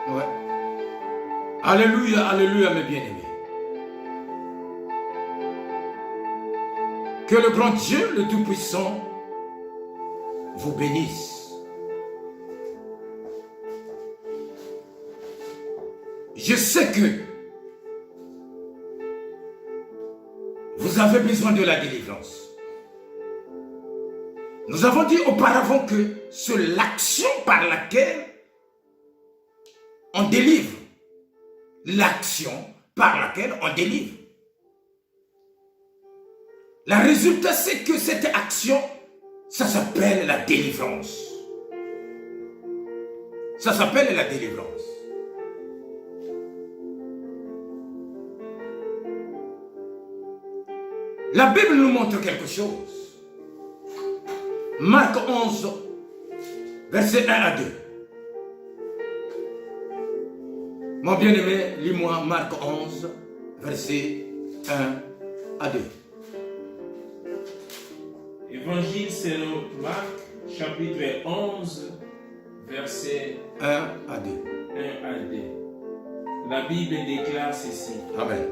Ouais. Alléluia, alléluia, mes bien-aimés. Que le grand Dieu, le Tout-Puissant, vous bénisse. Je sais que vous avez besoin de la délivrance. Nous avons dit auparavant que c'est l'action par laquelle on délivre. L'action par laquelle on délivre. Le résultat, c'est que cette action, ça s'appelle la délivrance. Ça s'appelle la délivrance. La Bible nous montre quelque chose. Marc 11, versets 1 à 2. Mon bien-aimé, lis-moi Marc 11, versets 1 à 2. Évangile selon Marc, chapitre 11, versets 1 à 2. 1 à 2. La Bible déclare ceci. Amen.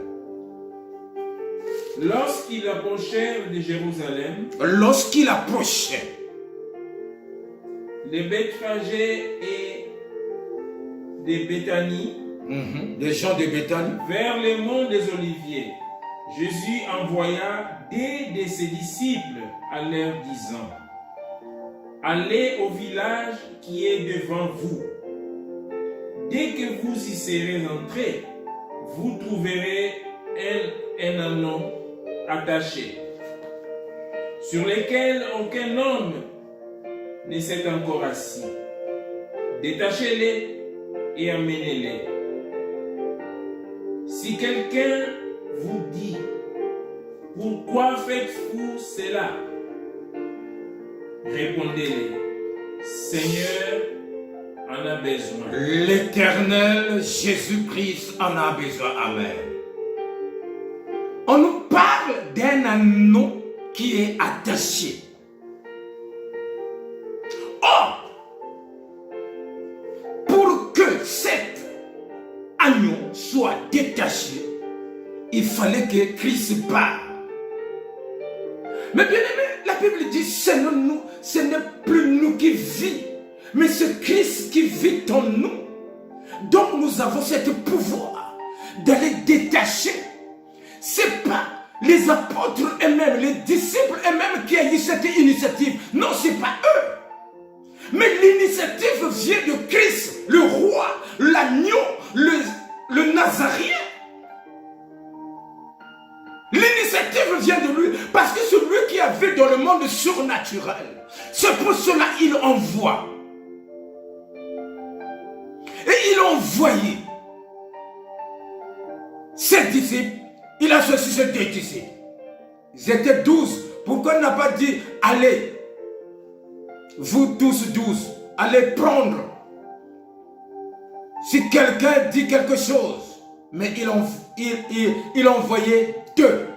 Lorsqu'ils approchèrent de Jérusalem, Lorsqu'il approchait, les Bethphage et de Béthanie, des gens de Béthanie, vers les monts des Oliviers, Jésus envoya deux de ses disciples à leur disant: allez au village qui est devant vous. Dès que vous y serez entrés, vous trouverez un ânon attaché, sur lequel aucun homme ne s'est encore assis. Détachez-les et amenez-les. Si quelqu'un vous dit: pourquoi faites-vous cela? Répondez-les: Seigneur en a besoin. l'Éternel Jésus-Christ en a besoin. Amen. On nous parle d'un anneau qui est attaché. Or, pour que cet agneau soit détaché, il fallait que Christ parle. Mais bien aimé, la Bible dit, ce n'est plus nous qui vivons, mais c'est Christ qui vit en nous. Donc nous avons ce pouvoir d'aller détacher. Ce n'est pas les apôtres eux-mêmes, les disciples eux-mêmes qui ont eu cette initiative. Non, ce n'est pas eux. Mais l'initiative vient de Christ, le roi, l'agneau, le Nazaréen. L'initiative vient de lui, parce que c'est lui qui a vu dans le monde surnaturel. C'est pour cela qu'il envoie. Et il a envoyé ses disciples. Il a choisi ses deux disciples. Ils étaient 12. Pourquoi il n'a pas dit: allez, vous tous 12, allez prendre. Si quelqu'un dit quelque chose, mais il a envoyé deux.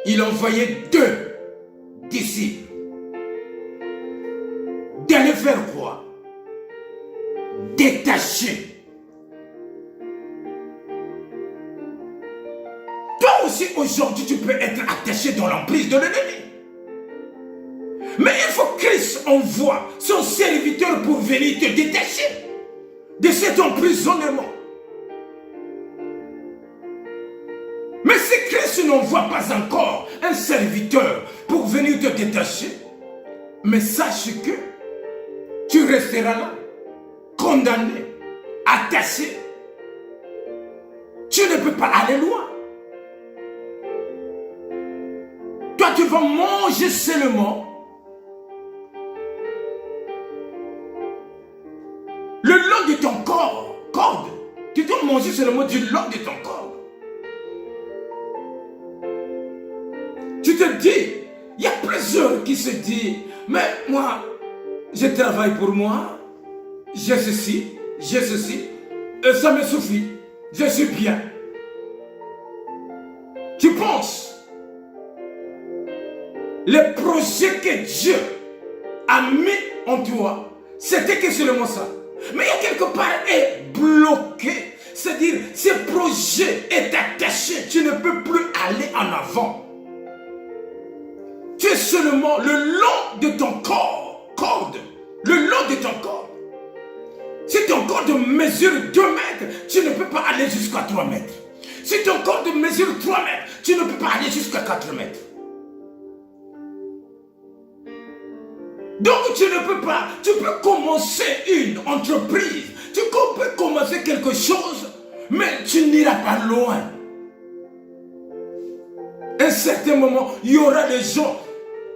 Il a envoyé deux disciples. D'aller faire quoi? Détacher. Toi aussi aujourd'hui tu peux être attaché dans l'emprise de l'ennemi. Mais il faut que Christ envoie son serviteur pour venir te détacher de cet emprisonnement. Mais si Christ n'envoie pas encore un serviteur pour venir te détacher, mais sache que tu resteras là, condamné, attaché. Tu ne peux pas aller loin. Toi, tu vas manger seulement le long de ton corps, corde. Tu dois manger seulement du long de ton corps. Tu te dis, il y a plusieurs qui se disent, mais moi, je travaille pour moi, j'ai ceci, et ça me suffit, je suis bien. Tu penses, le projet que Dieu a mis en toi, c'était que seulement ça. Mais il y a quelque part est bloqué. C'est-à-dire, ce projet est attaché. Tu ne peux plus aller en avant. Tu es seulement le long de ton corde. Le long de ton corps. Si ton corde mesure 2 mètres, tu ne peux pas aller jusqu'à 3 mètres. Si ton corde mesure 3 mètres, tu ne peux pas aller jusqu'à 4 mètres. Donc tu ne peux pas, tu peux commencer une entreprise, tu peux commencer quelque chose, mais tu n'iras pas loin. À un certain moment, il y aura des gens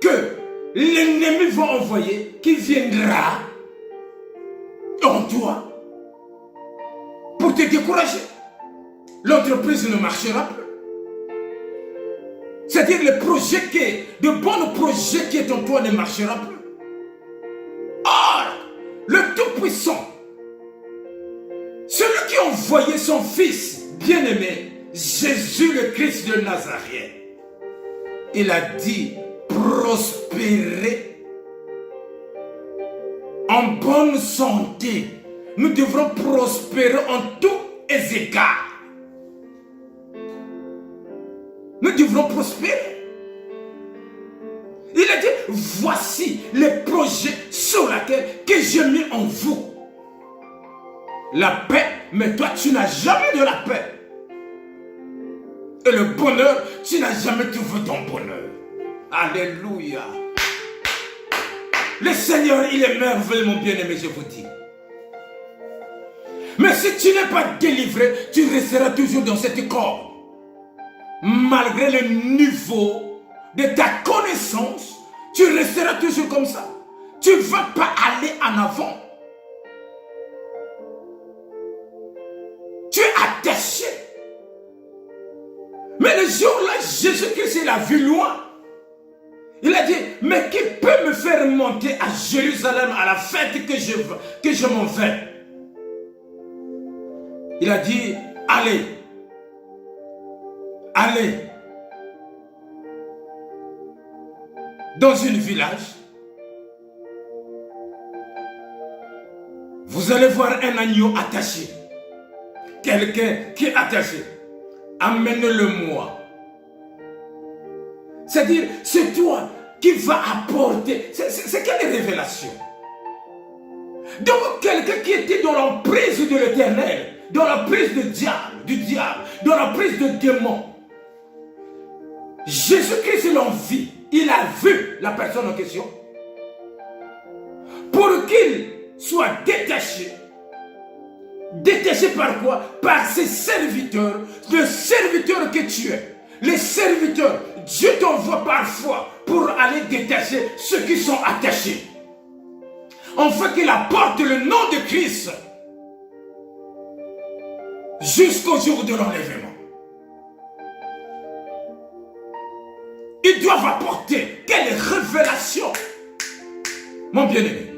que l'ennemi va envoyer qui viendra en toi pour te décourager. L'entreprise ne marchera plus. C'est-à-dire de bons projets qui est en toi ne marchera plus. Or, le Tout-Puissant, celui qui a envoyé son Fils bien-aimé, Jésus le Christ de Nazareth, il a dit prospérer en bonne santé. Nous devrons prospérer en tous les égards. Nous devrons prospérer. Il a dit, voici les projets sur la terre que j'ai mis en vous. La paix, mais toi tu n'as jamais de la paix. Et le bonheur, tu n'as jamais trouvé ton bonheur. Alléluia. Le Seigneur, il est merveilleux, mon bien-aimé, je vous dis. Mais si tu n'es pas délivré, tu resteras toujours dans cette corde. Malgré le niveau de ta connaissance, tu resteras toujours comme ça. Tu ne vas pas aller en avant. Tu es attaché. Mais le jour-là, Jésus-Christ, il a vu loin. Il a dit, mais qui peut me faire monter à Jérusalem à la fête que je m'en vais? Il a dit, allez. Allez dans un village, vous allez voir un agneau attaché, quelqu'un qui est attaché, amène-le-moi. C'est-à-dire, c'est toi qui vas apporter, c'est quelle révélation? Donc quelqu'un qui était dans l'emprise de l'Éternel, dans l'emprise du diable, dans l'emprise de démons, Jésus-Christ l'a vu, il a vu la personne en question. Pour qu'il soit détaché. Détaché par quoi? Par ses serviteurs, le serviteur que tu es. Les serviteurs, Dieu t'envoie parfois pour aller détacher ceux qui sont attachés. Afin qu'il apporte le nom de Christ jusqu'au jour de l'enlèvement. Ils doivent apporter quelle révélation, mon bien-aimé.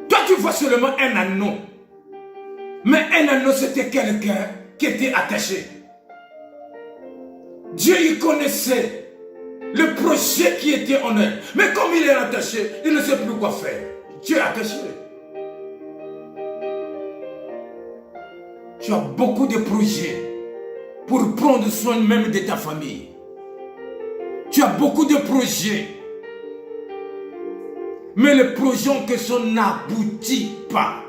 Toi, tu vois seulement un anneau. Mais un anneau, c'était quelqu'un qui était attaché. Dieu, il connaissait le projet qui était en elle. Mais comme il est attaché, il ne sait plus quoi faire. Dieu est attaché. Tu as beaucoup de projets pour prendre soin même de ta famille. Tu as beaucoup de projets. Mais le projet en question n'aboutit pas.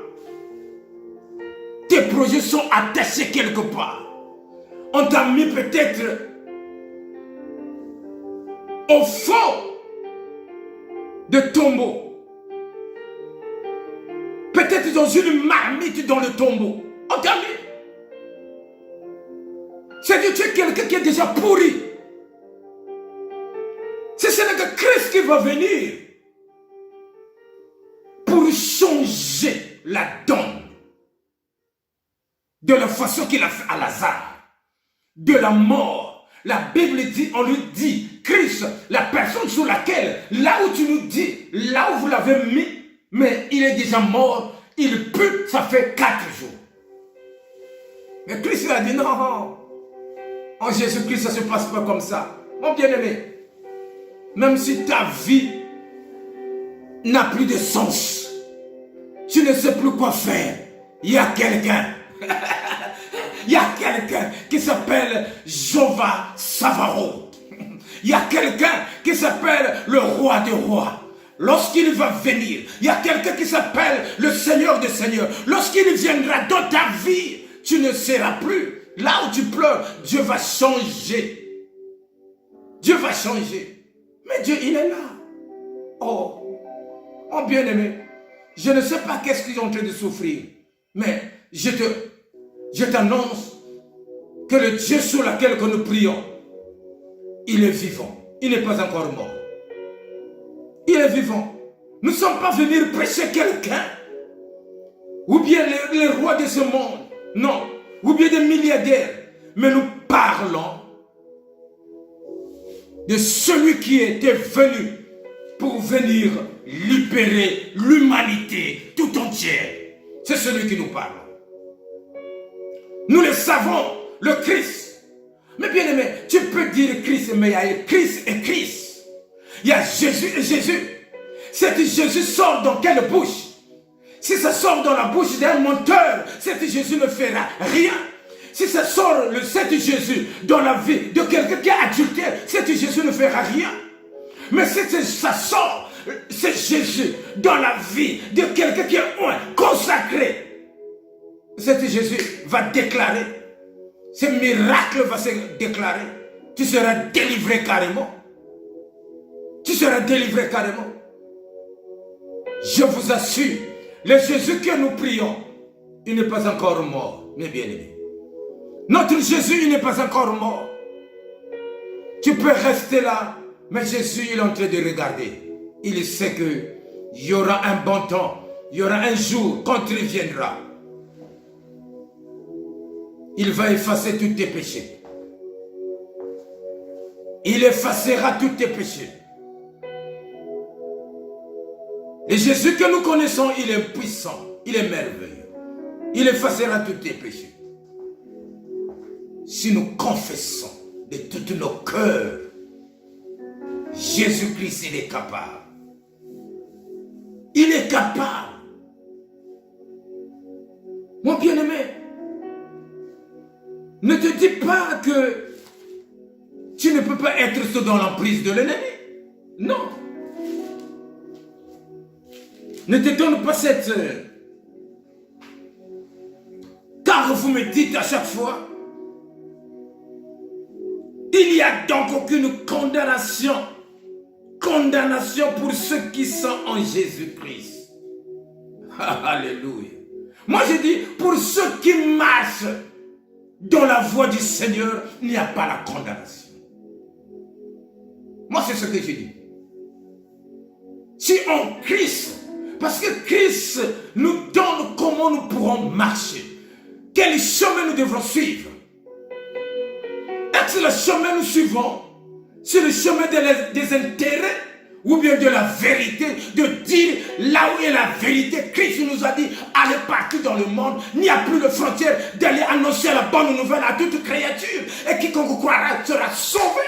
Tes projets sont attachés quelque part. On t'a mis peut-être au fond de tombeau. Peut-être dans une marmite dans le tombeau. On t'a mis. C'est-à-dire que tu es quelqu'un qui est déjà pourri. C'est que Christ qui va venir pour changer la donne de la façon qu'il a fait à Lazare, de la mort. La Bible dit, on lui dit, Christ, la personne sur laquelle, là où tu nous dis, là où vous l'avez mis, mais il est déjà mort, il pue, ça fait 4 jours. Mais Christ a dit non. En Jésus-Christ, ça ne se passe pas comme ça. Mon bien-aimé, même si ta vie n'a plus de sens. Tu ne sais plus quoi faire. Il y a quelqu'un. Il y a quelqu'un qui s'appelle Jéhovah Sabaoth. Il y a quelqu'un qui s'appelle le roi des rois. Lorsqu'il va venir, il y a quelqu'un qui s'appelle le Seigneur des seigneurs. Lorsqu'il viendra dans ta vie, tu ne seras plus là où tu pleures. Dieu va changer. Dieu va changer. Mais Dieu, il est là. Oh bien-aimé, je ne sais pas qu'est-ce qu'ils sont en train de souffrir. Mais je t'annonce que le Dieu sur lequel que nous prions, il est vivant. Il n'est pas encore mort. Il est vivant. Nous ne sommes pas venus prêcher quelqu'un. Ou bien les rois de ce monde. Non. Ou bien des milliardaires. Mais nous parlons de celui qui était venu pour venir libérer l'humanité tout entière. C'est celui qui nous parle. Nous le savons, le Christ. Mais bien aimé, tu peux dire Christ, mais il y a Christ et Christ. Il y a Jésus et Jésus. Cet Jésus sort dans quelle bouche? Si ça sort dans la bouche d'un menteur, cet Jésus ne fera rien. Si ça sort cet Jésus dans la vie de quelqu'un qui est adultère, cet Jésus ne fera rien. Mais si ça sort, c'est Jésus dans la vie de quelqu'un qui est consacré, cet Jésus va déclarer, ce miracle va se déclarer, tu seras délivré carrément. Tu seras délivré carrément. Je vous assure, le Jésus que nous prions, il n'est pas encore mort, mes bien-aimés. Notre Jésus, il n'est pas encore mort. Tu peux rester là, mais Jésus, il est en train de regarder. Il sait qu'il y aura un bon temps, il y aura un jour, quand il viendra, il va effacer tous tes péchés. Il effacera tous tes péchés. Et Jésus que nous connaissons, il est puissant, il est merveilleux. Il effacera tous tes péchés. Si nous confessons de tous nos cœurs, Jésus-Christ, il est capable. Il est capable. Mon bien-aimé, ne te dis pas que tu ne peux pas être sous dans l'emprise de l'ennemi. Non. Ne te donne pas cette... Car vous me dites à chaque fois, il n'y a donc aucune condamnation. Condamnation pour ceux qui sont en Jésus-Christ. Alléluia. Moi je dis, pour ceux qui marchent dans la voie du Seigneur, il n'y a pas la condamnation. Moi c'est ce que je dis. Si en Christ, parce que Christ nous donne comment nous pourrons marcher, quel chemin nous devrons suivre. Est-ce le chemin nous suivons? C'est le chemin des intérêts ou bien de la vérité, de dire là où est la vérité. Christ nous a dit, allez partout dans le monde, il n'y a plus de frontières, d'aller annoncer la bonne nouvelle à toute créature, et quiconque croira sera sauvé.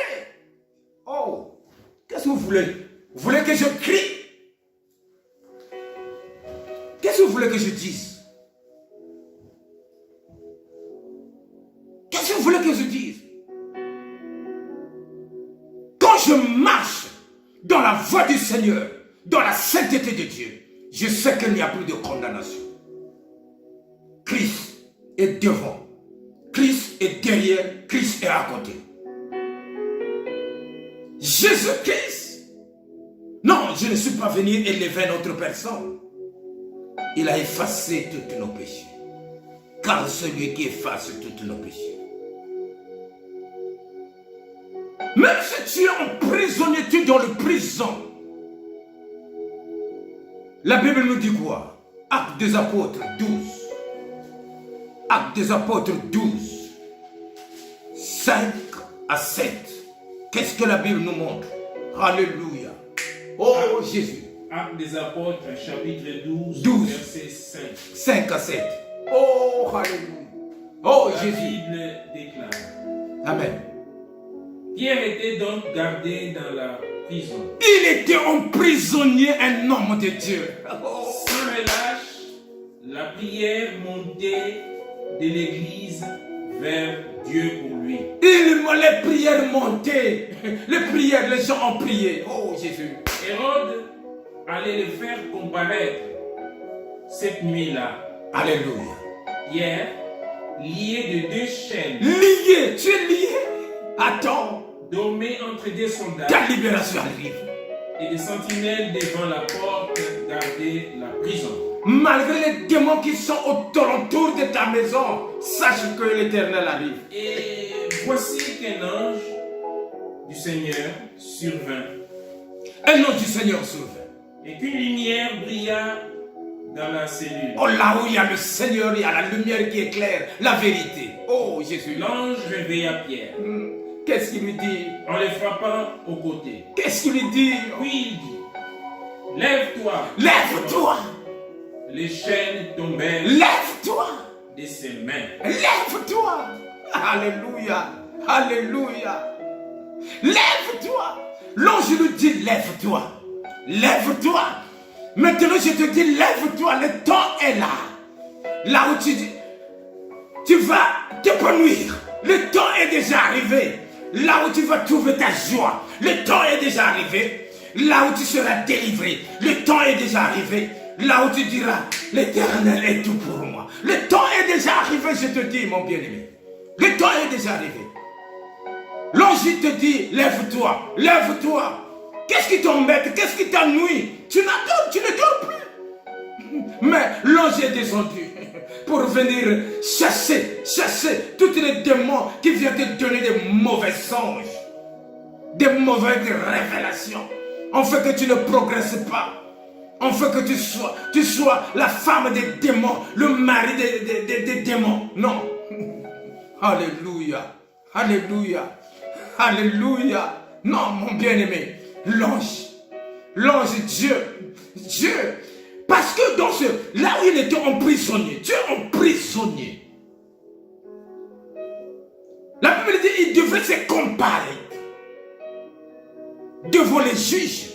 Oh, qu'est-ce que vous voulez? Vous voulez que je crie? Qu'est-ce que vous voulez que je dise? Qu'est-ce que vous voulez que je dise? Quand je marche dans la voie du Seigneur, dans la sainteté de Dieu, je sais qu'il n'y a plus de condamnation. Christ est devant, Christ est derrière, Christ est à côté. Jésus-Christ, non, je ne suis pas venu élever notre personne. Il a effacé tous nos péchés. Car celui qui efface tous nos péchés. Même si tu es emprisonné, tu es dans le prison. La Bible nous dit quoi? Actes des apôtres 12. Actes des apôtres 12. 5 à 7. Qu'est-ce que la Bible nous montre? Alléluia. Oh Jésus. Actes des apôtres, chapitre 12, verset 5. 5 à 7. Oh, alléluia. Oh, Jésus. La Bible déclare. Amen. Pierre était donc gardé dans la prison. Il était emprisonné, un homme de Dieu. Sans relâche, la prière montait de l'église vers Dieu pour lui. Les prières montaient. Les gens ont prié. Oh Jésus. Hérode allait le faire comparaître cette nuit-là. Alléluia. Pierre, lié de 2 chaînes, Lié, tu es lié. Attends, dormait entre des soldats ta libération arrive. et des sentinelles devant la porte gardaient la prison. Malgré les démons qui sont autour de ta maison, sache que l'Éternel arrive. Et voici qu'un ange du Seigneur survint Un nom du Seigneur s'ouvre. et qu'une lumière brilla dans la cellule. Oh, là où il y a le Seigneur, il y a la lumière qui éclaire la vérité. Oh Jésus. L'ange réveilla Pierre Qu'est-ce qu'il lui dit? en le frappant au côté. Qu'est-ce qu'il lui dit? Puis il dit, lève-toi. Lève-toi. Les chaînes tombèrent Lève-toi. de ses mains. Lève-toi. Alléluia. Alléluia. Lève-toi. L'ange lui dit, lève-toi. Lève-toi. Maintenant, je te dis, lève-toi. Le temps est là. Là où tu vas t'épanouir. Le temps est déjà arrivé. Là où tu vas trouver ta joie. Le temps est déjà arrivé. Là où tu seras délivré. Le temps est déjà arrivé. Là où tu diras, l'Éternel est tout pour moi. Le temps est déjà arrivé, je te dis, mon bien-aimé. Le temps est déjà arrivé. L'ange te dit, lève-toi, lève-toi. Qu'est-ce qui t'embête? Qu'est-ce qui t'ennuie? Tu ne dors plus. Mais l'ange est descendu pour venir chasser tous les démons qui viennent te donner des mauvais songes, des mauvaises révélations. En fait que tu ne progresses pas. En fait que tu sois la femme des démons, le mari des démons. Non. Alléluia. Alléluia. Alléluia. Non, mon bien-aimé. L'ange, Dieu. Parce que là où il était emprisonné, Dieu emprisonné. La Bible dit qu'il devait se comparer devant les juges.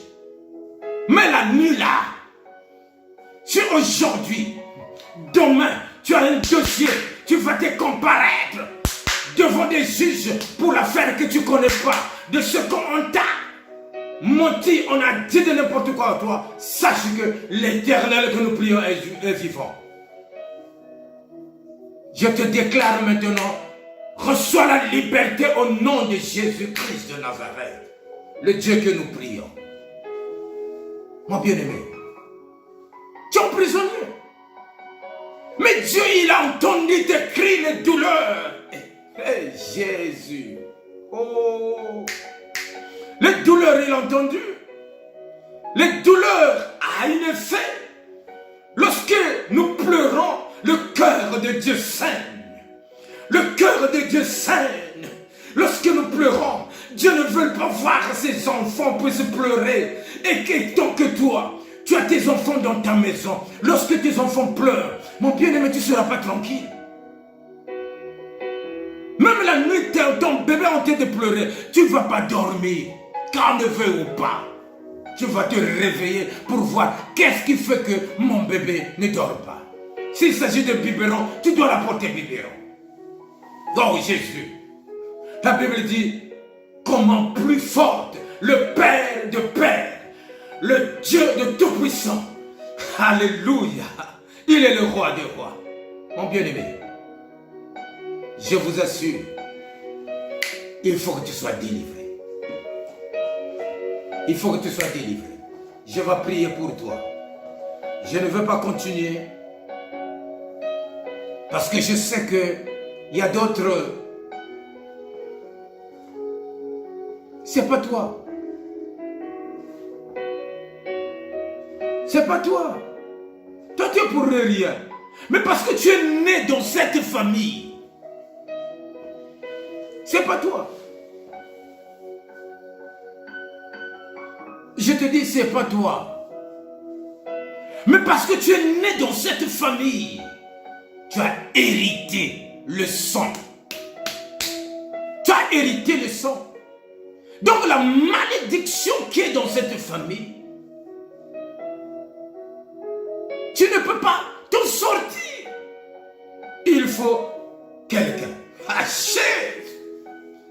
Mais la nuit là, c'est aujourd'hui, demain, tu as un dossier, tu vas te comparaître devant des juges pour l'affaire que tu ne connais pas, de ce qu'on t'a menti, on a dit de n'importe quoi à toi. Sache que l'Éternel que nous prions est vivant. Je te déclare maintenant, reçois la liberté au nom de Jésus-Christ de Nazareth, le Dieu que nous prions. Mon bien-aimé, tu es emprisonné. Mais Dieu, il a entendu tes cris, les douleurs. Hey, Jésus. Oh. Les douleurs, il a entendu. Les douleurs a un effet. Lorsque nous pleurons, le cœur de Dieu saigne. Le cœur de Dieu saigne. Lorsque nous pleurons, Dieu ne veut pas voir ses enfants puissent pleurer. Et que toi, tu as tes enfants dans ta maison. Lorsque tes enfants pleurent, mon bien-aimé, tu ne seras pas tranquille. Même la nuit, ton bébé est en train de pleurer. Tu ne vas pas dormir. Quand on veut ou pas. Tu vas te réveiller pour voir qu'est-ce qui fait que mon bébé ne dort pas. S'il s'agit de biberon, tu dois l'apporter biberon. Oh Jésus. La Bible dit, comment plus forte le Père de Père, le Dieu de Tout-Puissant. Alléluia. Il est le roi des rois. Mon bien-aimé, je vous assure, il faut que tu sois délivré. Il faut que tu sois délivré. Je vais prier pour toi. Je ne veux pas continuer parce que je sais qu'il y a d'autres. C'est pas toi. C'est pas toi. Toi, tu es pour rien. Mais parce que tu es né dans cette famille. C'est pas toi. Je te dis, c'est pas toi. Mais parce que tu es né dans cette famille, tu as hérité le sang. Tu as hérité le sang. Donc la malédiction qui est dans cette famille, tu ne peux pas t'en sortir. Il faut quelqu'un. Ah, Jésus.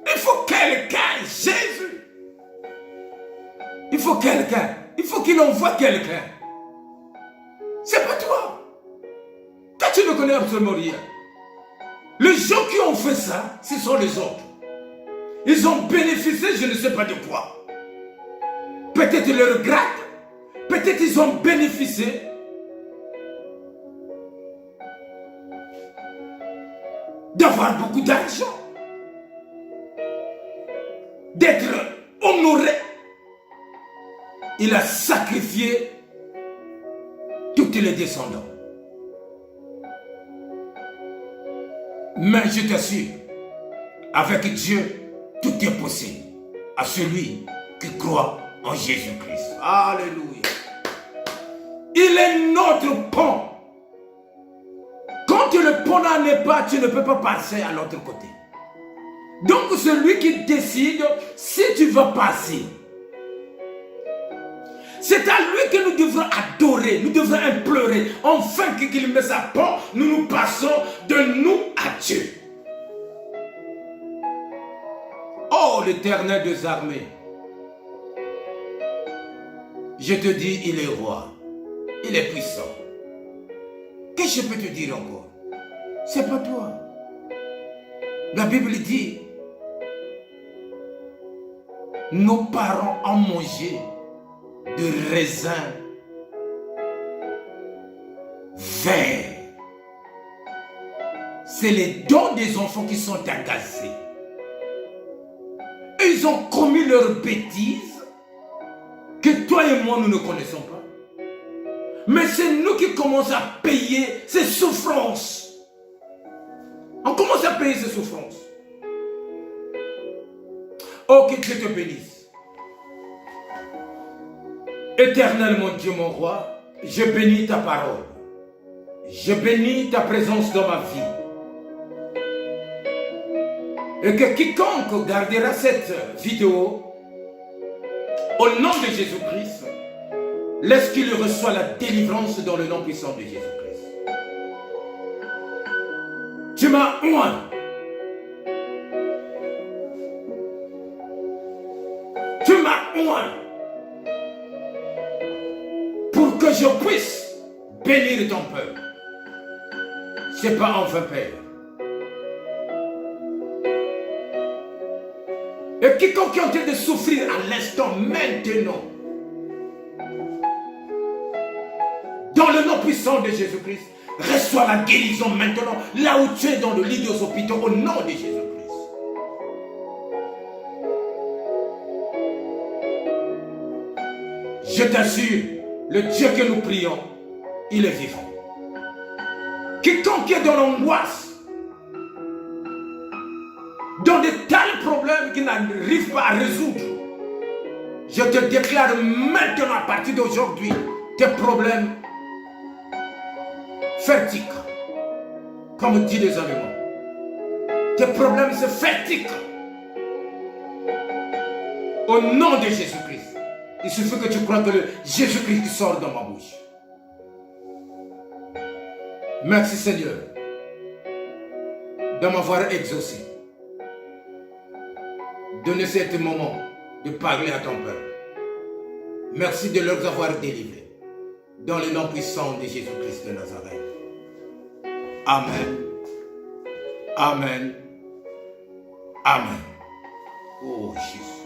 Il faut quelqu'un, Jésus. Il faut quelqu'un. Il faut qu'il envoie quelqu'un. C'est pas toi. Toi, tu ne connais absolument rien. Les gens qui ont fait ça, ce sont les autres. Ils ont bénéficié, je ne sais pas de quoi. Peut-être leur grade, peut-être ils ont bénéficié. D'avoir beaucoup d'argent. D'être honoré. Il a sacrifié tous les descendants. Mais je t'assure, avec Dieu, tout est possible à celui qui croit en Jésus-Christ. Alléluia. Il est notre pont. Quand le pont n'en est pas, tu ne peux pas passer à l'autre côté. Donc celui qui décide si tu vas passer, c'est à lui que nous devons adorer, nous devons implorer, enfin qu'il met sa pont, nous passons de nous à Dieu. Oh, l'Éternel des armées, je te dis, il est roi, il est puissant. Qu'est-ce que je peux te dire encore? C'est pas toi. La Bible dit, nos parents ont mangé de raisins verts. C'est les dents des enfants qui sont agacés. Ils ont commis leurs bêtises que toi et moi nous ne connaissons pas. Mais c'est nous qui commençons à payer ces souffrances. On commence à payer ces souffrances. Oh, que Dieu te bénisse. Éternel mon Dieu, mon roi, je bénis ta parole. Je bénis ta présence dans ma vie. Et que quiconque gardera cette vidéo, au nom de Jésus-Christ, laisse qu'il reçoive la délivrance dans le nom puissant de Jésus-Christ. Tu m'as oint. Tu m'as oint. Pour que je puisse bénir ton peuple. C'est pas en vain, Père. Et quiconque est en train de souffrir à l'instant, maintenant, dans le nom puissant de Jésus-Christ, reçois la guérison maintenant, là où tu es dans le lit des hôpitaux, au nom de Jésus-Christ. Je t'assure, le Dieu que nous prions, il est vivant. Quiconque est dans l'angoisse, dans de tels problèmes qu'il n'arrive pas à résoudre, je te déclare maintenant, à partir d'aujourd'hui, tes problèmes fertiques, comme dit les Allemands. Tes problèmes se fertiques. Au nom de Jésus-Christ. Il suffit que tu crois que le Jésus-Christ qui sort dans ma bouche. Merci Seigneur de m'avoir exaucé. Donner cet moment de parler à ton peuple. Merci de leur avoir délivré. Dans le nom puissant de Jésus-Christ de Nazareth. Amen. Amen. Amen. Oh Jésus.